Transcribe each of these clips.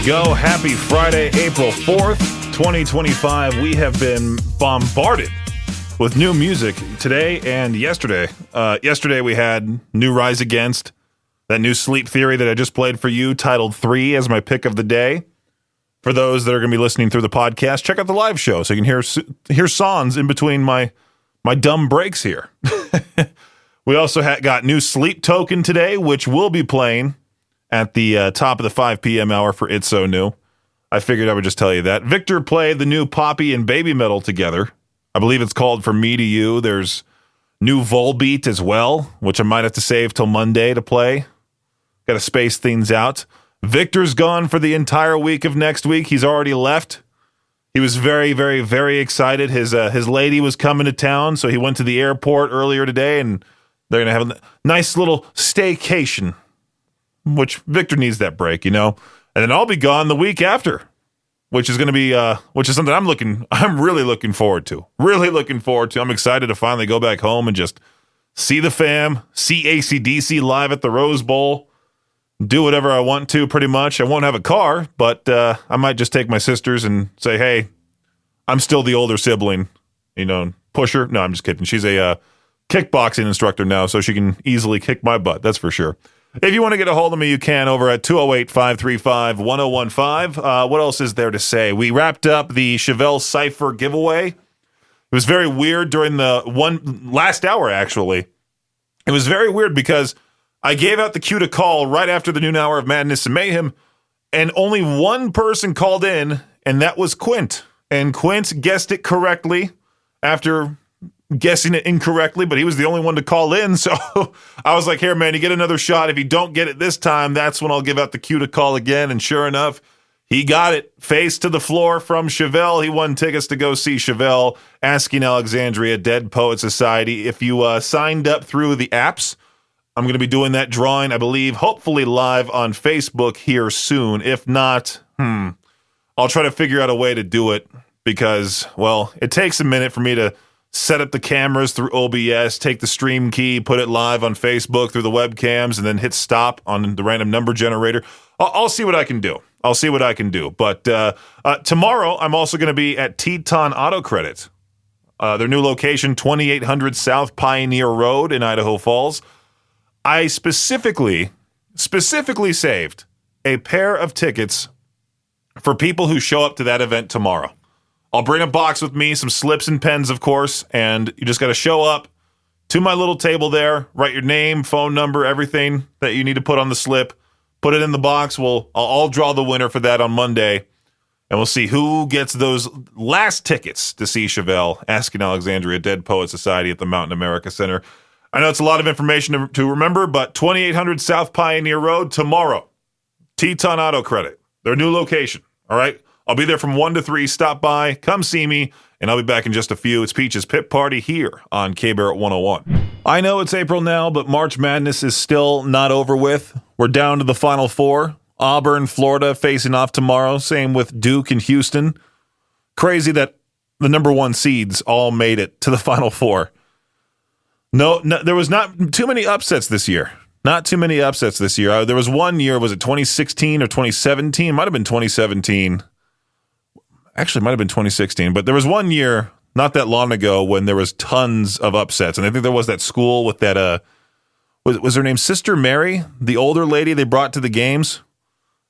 go. Happy Friday, April 4th, 2025. We have been bombarded with new music today and yesterday. Yesterday we had new Rise Against, that new Sleep Theory that I just played for you, titled 3 as my pick of the day. For those that are going to be listening through the podcast, check out the live show so you can hear songs in between my dumb breaks here. We also got new Sleep Token today, which we'll be playing at the top of the 5 p.m. hour for It's So New. I figured I would just tell you that. Viktor played the new Poppy and Baby Metal together. I believe it's called For Me to You. There's new Volbeat as well, which I might have to save till Monday to play. Got to space things out. Viktor's gone for the entire week of next week. He's already left. He was very, very, very excited. His lady was coming to town, so he went to the airport earlier today, and they're going to have a nice little staycation, which Viktor needs that break, you know. And then I'll be gone the week after, which is going to be which is something I'm really looking forward to. Really looking forward to. I'm excited to finally go back home and just see the fam, see ACDC live at the Rose Bowl, do whatever I want to pretty much. I won't have a car, but I might just take my sisters and say, "Hey, I'm still the older sibling, you know, push her." No, I'm just kidding. She's a kickboxing instructor now, so she can easily kick my butt. That's for sure. If you want to get a hold of me, you can over at 208-535-1015. What else is there to say? We wrapped up the Chevelle Cipher giveaway. It was very weird during the last hour, actually. It was very weird because I gave out the cue to call right after the noon hour of Madness and Mayhem, and only one person called in, and that was Quint. And Quint guessed it correctly after guessing it incorrectly, but he was the only one to call in, so I was like, "Here, man, you get another shot. If you don't get it this time, that's when I'll give out the cue to call again." And sure enough, he got it. Face to the floor from Chevelle. He won tickets to go see Chevelle, Asking Alexandria, Dead Poet Society. If you signed up through the apps, I'm going to be doing that drawing, I believe, hopefully live on Facebook here soon. If not, I'll try to figure out a way to do it because, well, it takes a minute for me to set up the cameras through OBS, take the stream key, put it live on Facebook through the webcams, and then hit stop on the random number generator. I'll see what I can do. But tomorrow, I'm also going to be at Teton Auto Credit. Their new location, 2800 South Pioneer Road in Idaho Falls. I specifically saved a pair of tickets for people who show up to that event tomorrow. I'll bring a box with me, some slips and pens, of course, and you just got to show up to my little table there, write your name, phone number, everything that you need to put on the slip, put it in the box. I'll draw the winner for that on Monday, and we'll see who gets those last tickets to see Chevelle, Asking Alexandria, Dead Poet Society at the Mountain America Center. I know it's a lot of information to remember, but 2800 South Pioneer Road tomorrow, Teton Auto Credit, their new location, all right? I'll be there from 1 to 3. Stop by, come see me, and I'll be back in just a few. It's Peach's Pit Party here on K-Barrett 101. I know it's April now, but March Madness is still not over with. We're down to the Final Four. Auburn, Florida facing off tomorrow. Same with Duke and Houston. Crazy that the number 1 seeds all made it to the Final Four. No, there was not too many upsets this year. Not too many upsets this year. There was one year, was it 2016 or 2017? Might have been 2017. Actually, it might have been 2016, but there was one year not that long ago when there was tons of upsets, and I think there was that school with that was her name Sister Mary, the older lady they brought to the games,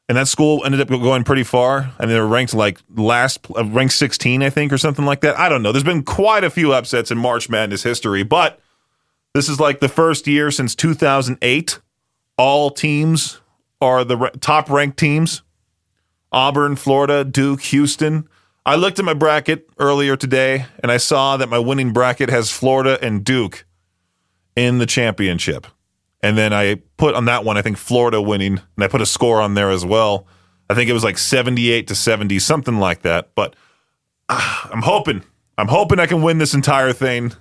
and that school ended up going pretty far, and they were ranked like ranked 16, I think, or something like that. I don't know. There's been quite a few upsets in March Madness history, but this is like the first year since 2008. All teams are the top-ranked teams. Auburn, Florida, Duke, Houston. I looked at my bracket earlier today, and I saw that my winning bracket has Florida and Duke in the championship. And then I put on that one, I think Florida winning, and I put a score on there as well. I think it was like 78-70, something like that. But I'm hoping I can win this entire thing.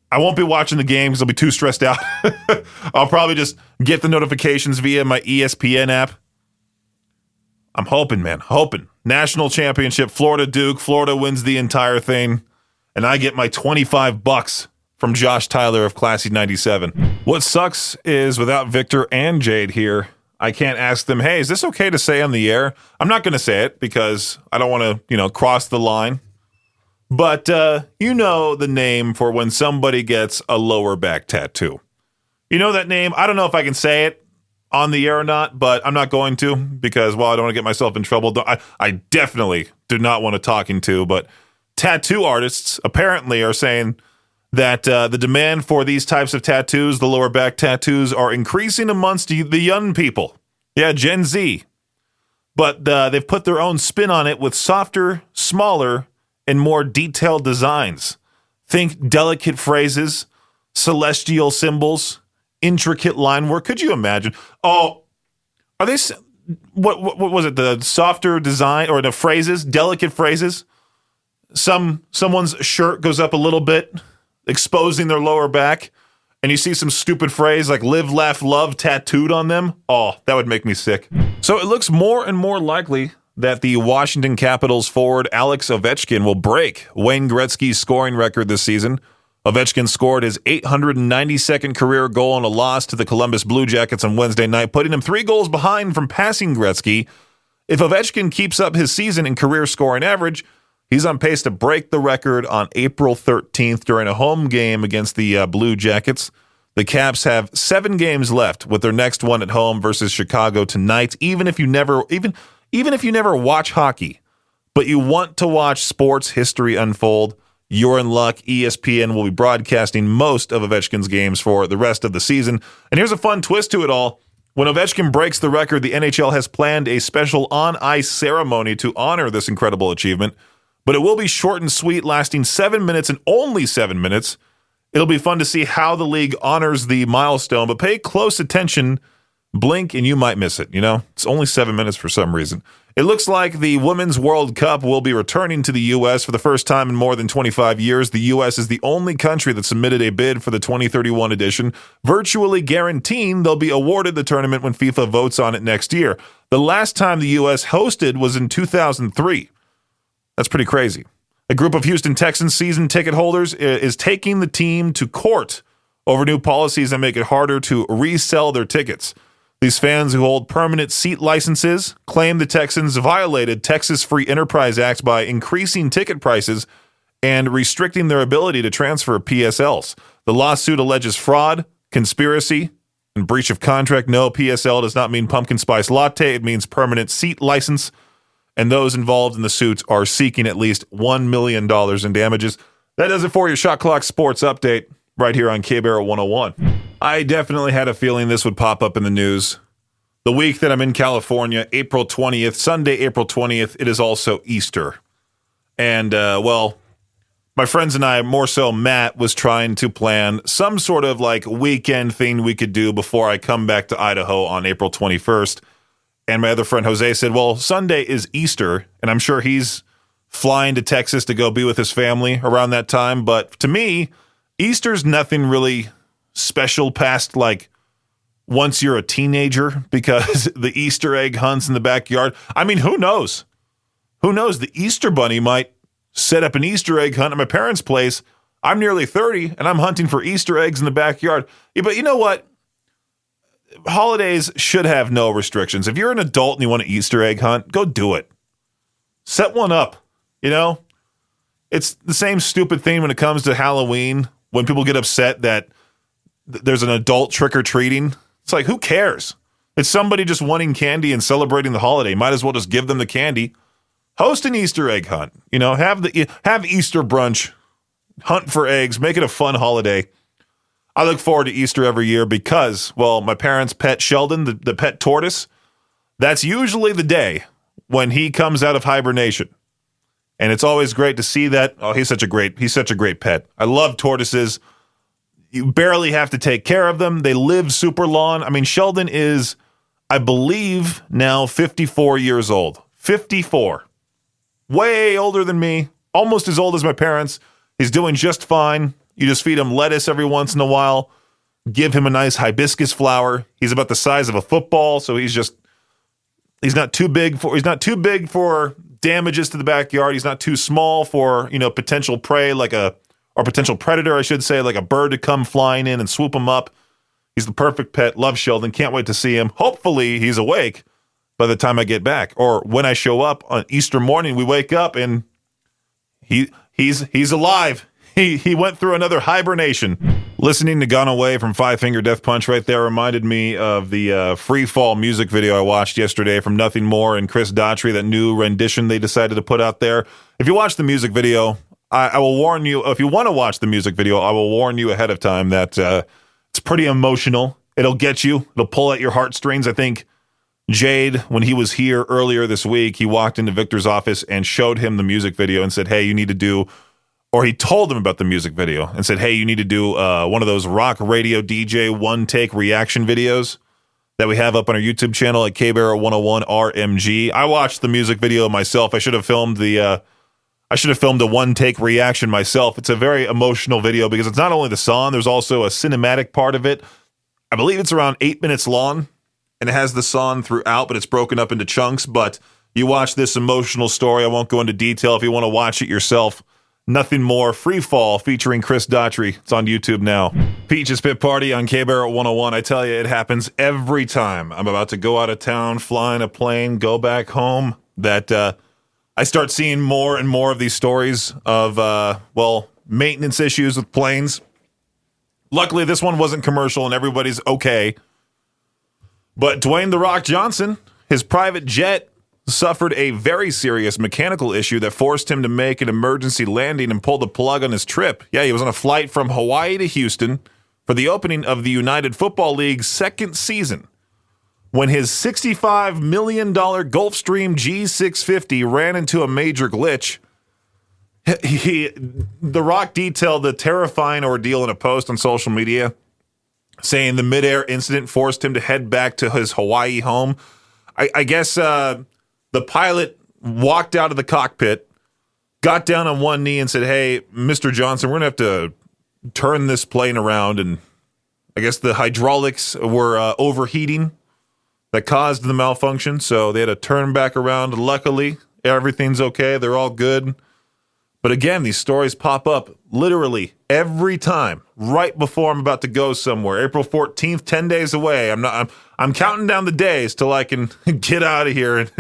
I won't be watching the game because I'll be too stressed out. I'll probably just get the notifications via my ESPN app. I'm hoping, man, hoping. National championship, Florida Duke. Florida wins the entire thing, and I get my $25 from Josh Tyler of Classy 97. What sucks is without Viktor and Jade here, I can't ask them, hey, is this okay to say on the air? I'm not going to say it because I don't want to, cross the line. But you know the name for when somebody gets a lower back tattoo. You know that name? I don't know if I can say it on the air or not, but I'm not going to because, well, I don't want to get myself in trouble. I definitely do not want to talking to, but tattoo artists apparently are saying that the demand for these types of tattoos, the lower back tattoos, are increasing amongst the young people. Yeah, Gen Z. But they've put their own spin on it with softer, smaller, and more detailed designs. Think delicate phrases, celestial symbols, intricate line work. Could you imagine? Oh, are they? What was it? The softer design or the phrases, delicate phrases? Someone's shirt goes up a little bit, exposing their lower back, and you see some stupid phrase like live, laugh, love tattooed on them. Oh, that would make me sick. So it looks more and more likely that the Washington Capitals forward Alex Ovechkin will break Wayne Gretzky's scoring record this season. Ovechkin scored his 892nd career goal in a loss to the Columbus Blue Jackets on Wednesday night, putting him 3 goals behind from passing Gretzky. If Ovechkin keeps up his season and career scoring average, he's on pace to break the record on April 13th during a home game against the Blue Jackets. The Caps have 7 games left, with their next one at home versus Chicago tonight. Even if you never watch hockey, but you want to watch sports history unfold, you're in luck. ESPN will be broadcasting most of Ovechkin's games for the rest of the season. And here's a fun twist to it all. When Ovechkin breaks the record, the NHL has planned a special on-ice ceremony to honor this incredible achievement. But it will be short and sweet, lasting 7 minutes and only 7 minutes. It'll be fun to see how the league honors the milestone, but pay close attention. Blink and you might miss it, It's only 7 minutes for some reason. It looks like the Women's World Cup will be returning to the U.S. for the first time in more than 25 years. The U.S. is the only country that submitted a bid for the 2031 edition, virtually guaranteeing they'll be awarded the tournament when FIFA votes on it next year. The last time the U.S. hosted was in 2003. That's pretty crazy. A group of Houston Texans season ticket holders is taking the team to court over new policies that make it harder to resell their tickets. These fans who hold permanent seat licenses claim the Texans violated Texas Free Enterprise Act by increasing ticket prices and restricting their ability to transfer PSLs. The lawsuit alleges fraud, conspiracy, and breach of contract. No, PSL does not mean pumpkin spice latte. It means permanent seat license. And those involved in the suits are seeking at least $1 million in damages. That does it for your Shot Clock Sports Update right here on K-Barrel 101. I definitely had a feeling this would pop up in the news. The week that I'm in California, April 20th, Sunday, April 20th, it is also Easter. And, my friends and I, more so Matt, was trying to plan some sort of weekend thing we could do before I come back to Idaho on April 21st. And my other friend Jose said, well, Sunday is Easter, and I'm sure he's flying to Texas to go be with his family around that time. But to me, Easter's nothing really special past once you're a teenager, because the Easter egg hunts in the backyard. I mean, who knows? Who knows? The Easter Bunny might set up an Easter egg hunt at my parents' place. I'm nearly 30, and I'm hunting for Easter eggs in the backyard. Yeah, but you know what? Holidays should have no restrictions. If you're an adult and you want an Easter egg hunt, go do it. Set one up, It's the same stupid thing when it comes to Halloween, when people get upset that there's an adult trick-or-treating. It's like, who cares? It's somebody just wanting candy and celebrating the holiday. Might as well just give them the candy. Host an Easter egg hunt. Have Easter brunch. Hunt for eggs. Make it a fun holiday. I look forward to Easter every year because, my parents' pet Sheldon, the pet tortoise, that's usually the day when he comes out of hibernation. And it's always great to see that. Oh, he's such a great pet. I love tortoises. You barely have to take care of them. They live super long. I mean, Sheldon is, I believe, now 54 years old. 54. Way older than me. Almost as old as my parents. He's doing just fine. You just feed him lettuce every once in a while. Give him a nice hibiscus flower. He's about the size of a football, so he's not too big for damages to the backyard. He's not too small for, potential prey or potential predator, I should say, like a bird to come flying in and swoop him up. He's the perfect pet. Love Sheldon. Can't wait to see him. Hopefully he's awake by the time I get back. Or when I show up on Easter morning, we wake up and he's alive. He went through another hibernation. Listening to Gone Away from Five Finger Death Punch right there reminded me of the Free Fall music video I watched yesterday from Nothing More and Chris Daughtry, that new rendition they decided to put out there. If you watch the music video, I will warn you, if you want to watch the music video, I will warn you ahead of time that it's pretty emotional. It'll get you. It'll pull at your heartstrings. I think Jade, when he was here earlier this week, he walked into Viktor's office and showed him the music video and said, hey, you need to do, or he told him about the music video and said, hey, you need to do one of those rock radio DJ one-take reaction videos that we have up on our YouTube channel at KBarrett 101 RMG. I watched the music video myself. I should have filmed a one-take reaction myself. It's a very emotional video because it's not only the song, there's also a cinematic part of it. I believe it's around 8 minutes long, and it has the song throughout, but it's broken up into chunks. But you watch this emotional story. I won't go into detail if you want to watch it yourself. Nothing More, Free Fall, featuring Chris Daughtry. It's on YouTube now. Peach's Pit Party on KBarrett 101. I tell you, it happens every time I'm about to go out of town, fly in a plane, go back home, that I start seeing more and more of these stories of, maintenance issues with planes. Luckily, this one wasn't commercial and everybody's okay. But Dwayne "The Rock" Johnson, his private jet, suffered a very serious mechanical issue that forced him to make an emergency landing and pull the plug on his trip. Yeah, he was on a flight from Hawaii to Houston for the opening of the United Football League's second season, when his $65 million Gulfstream G650 ran into a major glitch. The Rock detailed the terrifying ordeal in a post on social media, saying the midair incident forced him to head back to his Hawaii home. I guess the pilot walked out of the cockpit, got down on one knee and said, hey, Mr. Johnson, we're going to have to turn this plane around. And I guess the hydraulics were overheating that caused the malfunction, so they had to turn back around. Luckily, everything's okay. They're all good. But again, these stories pop up literally every time right before I'm about to go somewhere. April 14th, 10 days away. I'm counting down the days till I can get out of here and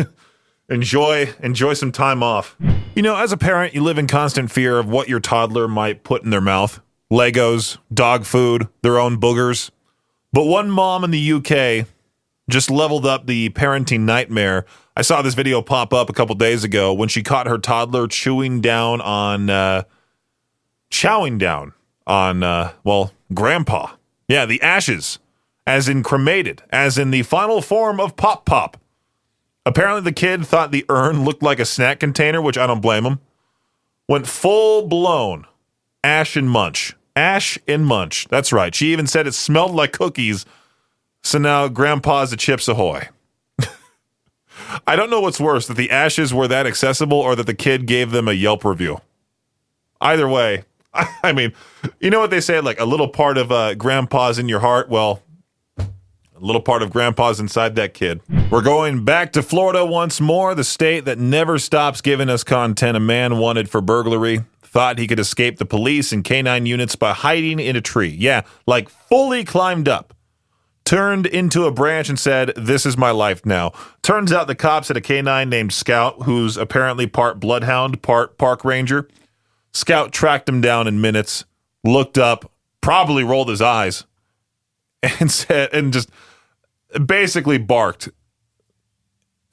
enjoy some time off. You know, as a parent, you live in constant fear of what your toddler might put in their mouth. Legos, dog food, their own boogers. But one mom in the UK just leveled up the parenting nightmare. I saw this video pop up a couple days ago when she caught her toddler chowing down on grandpa. Yeah, the ashes, as in cremated, as in the final form of Pop Pop. Apparently the kid thought the urn looked like a snack container, which I don't blame him. Went full-blown ash and munch. Ash and munch. That's right. She even said it smelled like cookies. So now Grandpa's a Chips Ahoy. I don't know what's worse, that the ashes were that accessible or that the kid gave them a Yelp review. Either way, I mean, you know what they say, like a little part of Grandpa's in your heart? Well, a little part of Grandpa's inside that kid. We're going back to Florida once more, the state that never stops giving us content. A man wanted for burglary thought he could escape the police and canine units by hiding in a tree. Yeah, like fully climbed up. Turned into a branch and said, this is my life now. Turns out the cops had a canine named Scout, who's apparently part bloodhound, part park ranger. Scout tracked him down in minutes, looked up, probably rolled his eyes, and said, and just basically barked.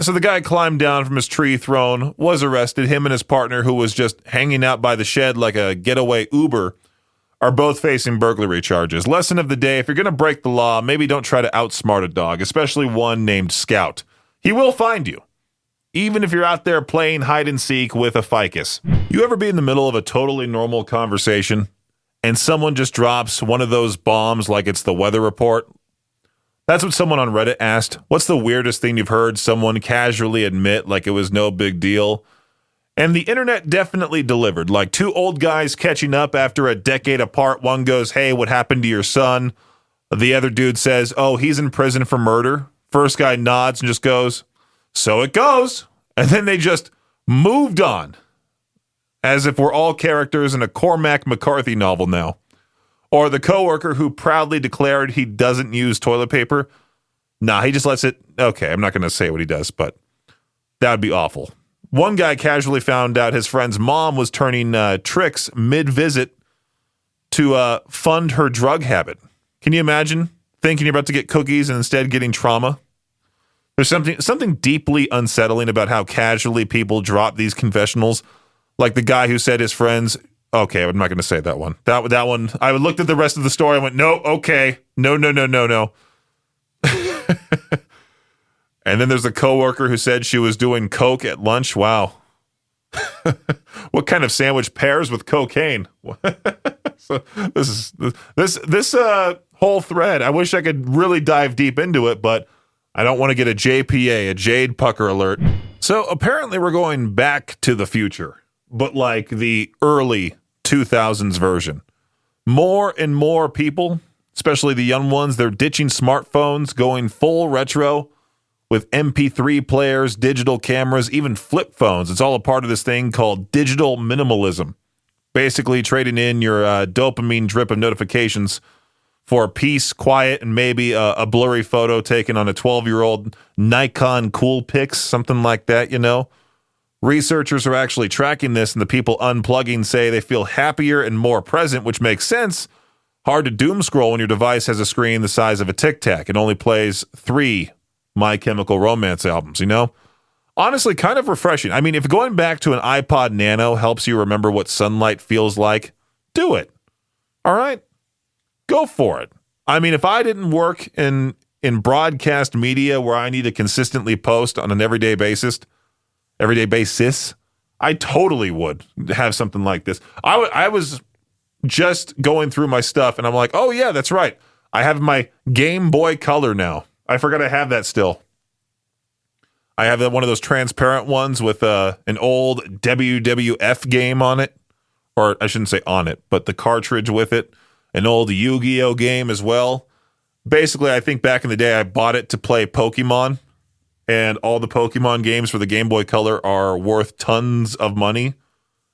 So the guy climbed down from his tree throne, was arrested. Him and his partner, who was just hanging out by the shed like a getaway Uber, are both facing burglary charges. Lesson of the day, if you're going to break the law, maybe don't try to outsmart a dog, especially one named Scout. He will find you, even if you're out there playing hide and seek with a ficus. You ever be in the middle of a totally normal conversation and someone just drops one of those bombs like it's the weather report? That's what someone on Reddit asked. What's the weirdest thing you've heard someone casually admit like it was no big deal? And the internet definitely delivered, like two old guys catching up after a decade apart. One goes, hey, what happened to your son? The other dude says, oh, he's in prison for murder. First guy nods and just goes, so it goes. And then they just moved on, as if we're all characters in a Cormac McCarthy novel now. Or the coworker who proudly declared he doesn't use toilet paper. Nah, he just lets it. Okay, I'm not going to say what he does, but that would be awful. One guy casually found out his friend's mom was turning tricks mid-visit to fund her drug habit. Can you imagine thinking you're about to get cookies and instead getting trauma? There's something deeply unsettling about how casually people drop these confessionals. Like the guy who said his friends... Okay, I'm not going to say that one. That one, I looked at the rest of the story and went, no, okay. No. And then there's a coworker who said she was doing coke at lunch. Wow. What kind of sandwich pairs with cocaine? So this whole thread, I wish I could really dive deep into it, but I don't want to get a JPA, a Jade Pucker alert. So apparently we're going back to the future, but like the early 2000s version. More and more people, especially the young ones, they're ditching smartphones, going full retro with MP3 players, digital cameras, even flip phones. It's all a part of this thing called digital minimalism. Basically trading in your dopamine drip of notifications for peace, quiet, and maybe a blurry photo taken on a 12-year-old Nikon Coolpix, something like that, you know? Researchers are actually tracking this, and the people unplugging say they feel happier and more present, which makes sense. Hard to doom scroll when your device has a screen the size of a Tic Tac. It only plays 3 My Chemical Romance albums, you know? Honestly, kind of refreshing. I mean, if going back to an iPod Nano helps you remember what sunlight feels like, do it. All right? Go for it. I mean, if I didn't work in broadcast media where I need to consistently post on an everyday basis, I totally would have something like this. I was just going through my stuff, and I'm like, oh, yeah, that's right. I have my Game Boy Color now. I forgot I have that still. I have one of those transparent ones with an old WWF game on it. Or I shouldn't say on it, but the cartridge with it. An old Yu-Gi-Oh game as well. Basically, I think back in the day, I bought it to play Pokemon. And all the Pokemon games for the Game Boy Color are worth tons of money.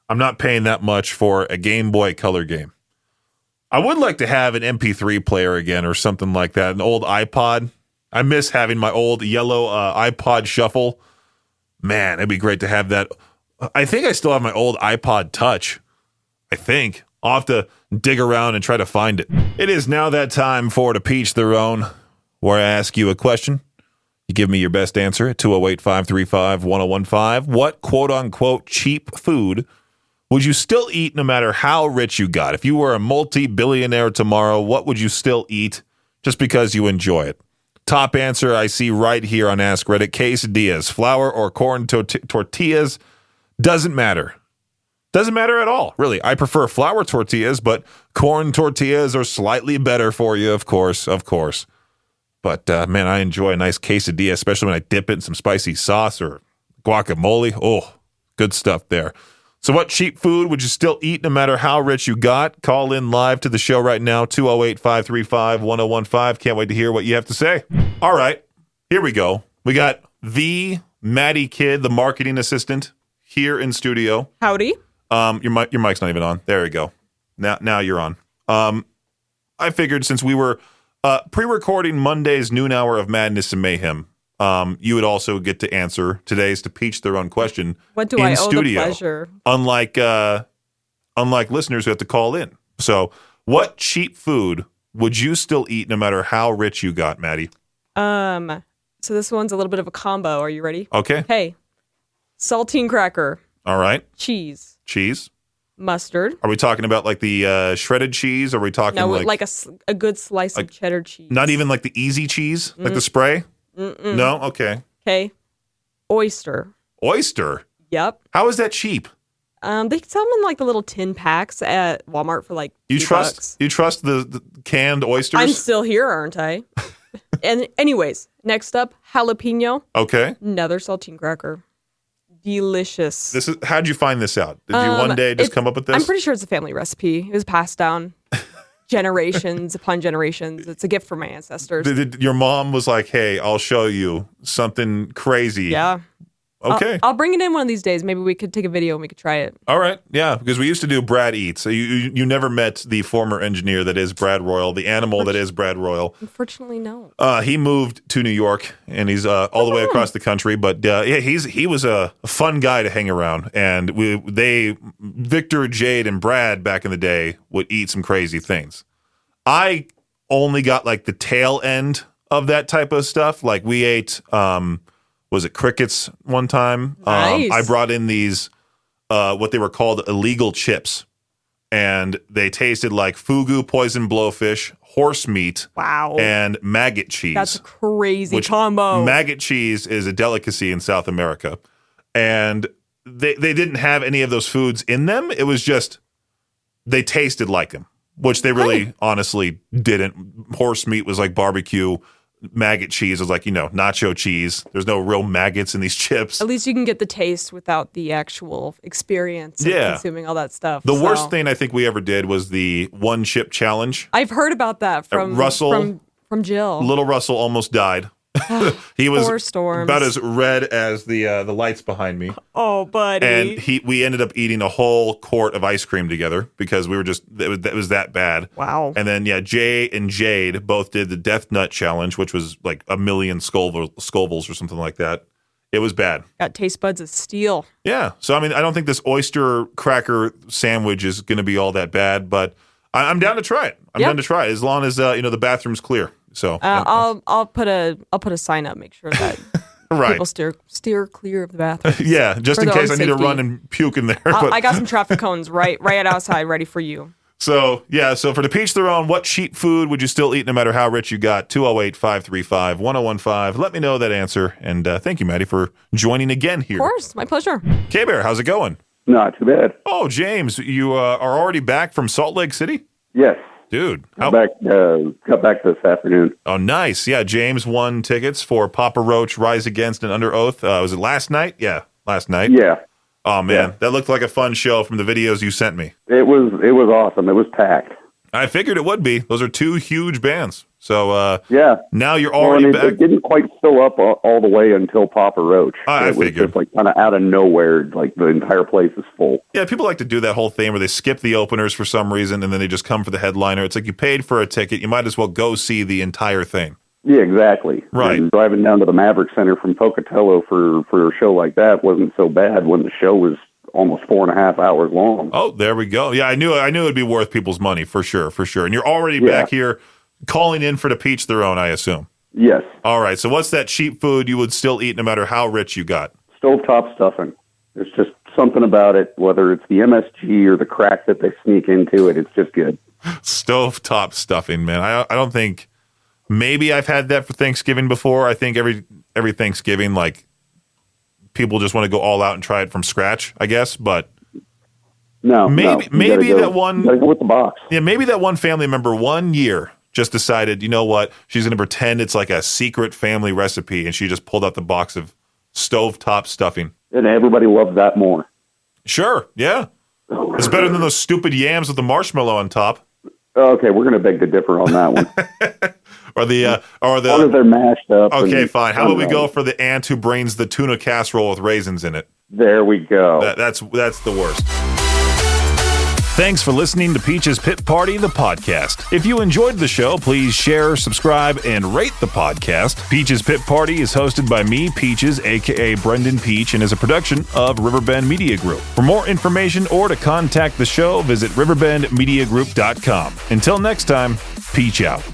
I'm not paying that much for a Game Boy Color game. I would like to have an MP3 player again or something like that. An old iPod. I miss having my old yellow iPod Shuffle. Man, it'd be great to have that. I think I still have my old iPod Touch. I think. I'll have to dig around and try to find it. It is now that time for To Peach Their Own, where I ask you a question. You give me your best answer at 208-535-1015. What quote-unquote cheap food would you still eat no matter how rich you got? If you were a multi-billionaire tomorrow, what would you still eat just because you enjoy it? Top answer I see right here on Ask Reddit, quesadillas. Flour or corn tortillas, doesn't matter. Doesn't matter at all, really. I prefer flour tortillas, but corn tortillas are slightly better for you, of course. But, man, I enjoy a nice quesadilla, especially when I dip it in some spicy sauce or guacamole. Oh, good stuff there. So what cheap food would you still eat no matter how rich you got? Call in live to the show right now, 208-535-1015. Can't wait to hear what you have to say. All right, here we go. We got the Maddie kid, the marketing assistant, here in studio. Howdy. Your mic's not even on. There you go. Now you're on. I figured since we were pre-recording Monday's noon hour of madness and mayhem, you would also get to answer today's To Peach Their Own question. What do in I owe studio, the pleasure? Unlike listeners who have to call in. So, what cheap food would you still eat no matter how rich you got, Maddie? So this one's a little bit of a combo. Are you ready? Okay. Hey, saltine cracker. All right. Cheese. Mustard. Are we talking about like the shredded cheese? Or are we talking like a good slice of cheddar cheese? Not even like the easy cheese, like the spray? Mm-mm. No? Okay. Okay. Oyster. Oyster? Yep. How is that cheap? They sell them in like the little tin packs at Walmart for like $2. You trust the canned oysters? I'm still here, aren't I? And anyways, next up, jalapeno. Okay. Another saltine cracker. Delicious. How'd you find this out? Did you one day just come up with this? I'm pretty sure it's a family recipe. It was passed down generations upon generations. It's a gift from my ancestors. Your mom was like, hey, I'll show you something crazy. Yeah. Okay. I'll bring it in one of these days. Maybe we could take a video and we could try it. All right. Yeah, because we used to do Brad Eats. So you never met the former engineer that is Brad Royal, the animal that is Brad Royal. Unfortunately, no. He moved to New York, and he's all the way across the country. But he was a fun guy to hang around. And Viktor, Jade, and Brad back in the day would eat some crazy things. I only got like the tail end of that type of stuff. Like we ate, was it crickets one time? Nice. I brought in these, what they were called illegal chips. And they tasted like fugu, poison blowfish, horse meat, Wow. and maggot cheese. That's a crazy combo. Maggot cheese is a delicacy in South America. And they didn't have any of those foods in them. It was just, they tasted like them, which they really honestly didn't. Horse meat was like barbecue. Maggot cheese was like, nacho cheese. There's no real maggots in these chips. At least you can get the taste without the actual experience of consuming all that stuff. The worst thing I think we ever did was the one chip challenge. I've heard about that from Russell. From Jill. Little Russell almost died. He was Poor Storms. about as red as the lights behind me. Oh, buddy. And we ended up eating a whole quart of ice cream together because we were it was that bad. Wow. And then Jay and Jade both did the Death Nut Challenge, which was like 1,000,000 Scovilles or something like that. It was bad. Got taste buds of steel. Yeah. So I don't think this oyster cracker sandwich is going to be all that bad, but I'm down to try it. I'm down to try it as long as the bathroom's clear. So I'll put a sign up. Make sure that people steer clear of the bathroom. Yeah, just in case I need to run and puke in there. I got some traffic cones right outside, ready for you. So for the Peach Theron, what cheap food would you still eat no matter how rich you got? 208-535-1015. Let me know that answer. And thank you, Maddie, for joining again here. Of course, my pleasure. K-Bear, how's it going? Not too bad. Oh, James, you are already back from Salt Lake City? Yes. Dude. Got back this afternoon. Oh, nice. Yeah, James won tickets for Papa Roach, Rise Against, and Under Oath. Was it last night? Yeah, last night. Yeah. Oh, man. That looked like a fun show from the videos you sent me. It was awesome. It was packed. I figured it would be. Those are two huge bands. So now you're Well, already back. It didn't quite fill up all the way until Papa Roach. I it was figured. just like kind of out of nowhere. Like the entire place is full. Yeah, people like to do that whole thing where they skip the openers for some reason and then they just come for the headliner. It's like you paid for a ticket. You might as well go see the entire thing. Yeah, exactly. Right. And driving down to the Maverick Center from Pocatello for a show like that wasn't so bad when the show was almost 4.5 hours long. Oh, there we go. Yeah, I knew it'd be worth people's money for sure. And you're already back here calling in for the Peach Theron, I assume. Yes. All right. So what's that cheap food you would still eat no matter how rich you got? Stovetop stuffing. There's just something about it, whether it's the MSG or the crack that they sneak into it. It's just good. Stovetop stuffing, man. I don't think, maybe I've had that for Thanksgiving before. I think every Thanksgiving, like, people just want to go all out and try it from scratch, I guess. But maybe that one, gotta go with the box. Yeah, maybe that one family member one year just decided, you know what, she's going to pretend it's like a secret family recipe, and she just pulled out the box of stovetop stuffing. And everybody loves that more. Sure, yeah. It's better than those stupid yams with the marshmallow on top. Okay, we're going to beg to differ on that one. or the as long as they're mashed up. Okay, fine. How about we go for the aunt who brings the tuna casserole with raisins in it? There we go. That's the worst. Thanks for listening to Peach's Pit Party, the podcast. If you enjoyed the show, please share, subscribe, and rate the podcast. Peach's Pit Party is hosted by me, Peaches, a.k.a. Brendan Peach, and is a production of Riverbend Media Group. For more information or to contact the show, visit riverbendmediagroup.com. Until next time, Peach out.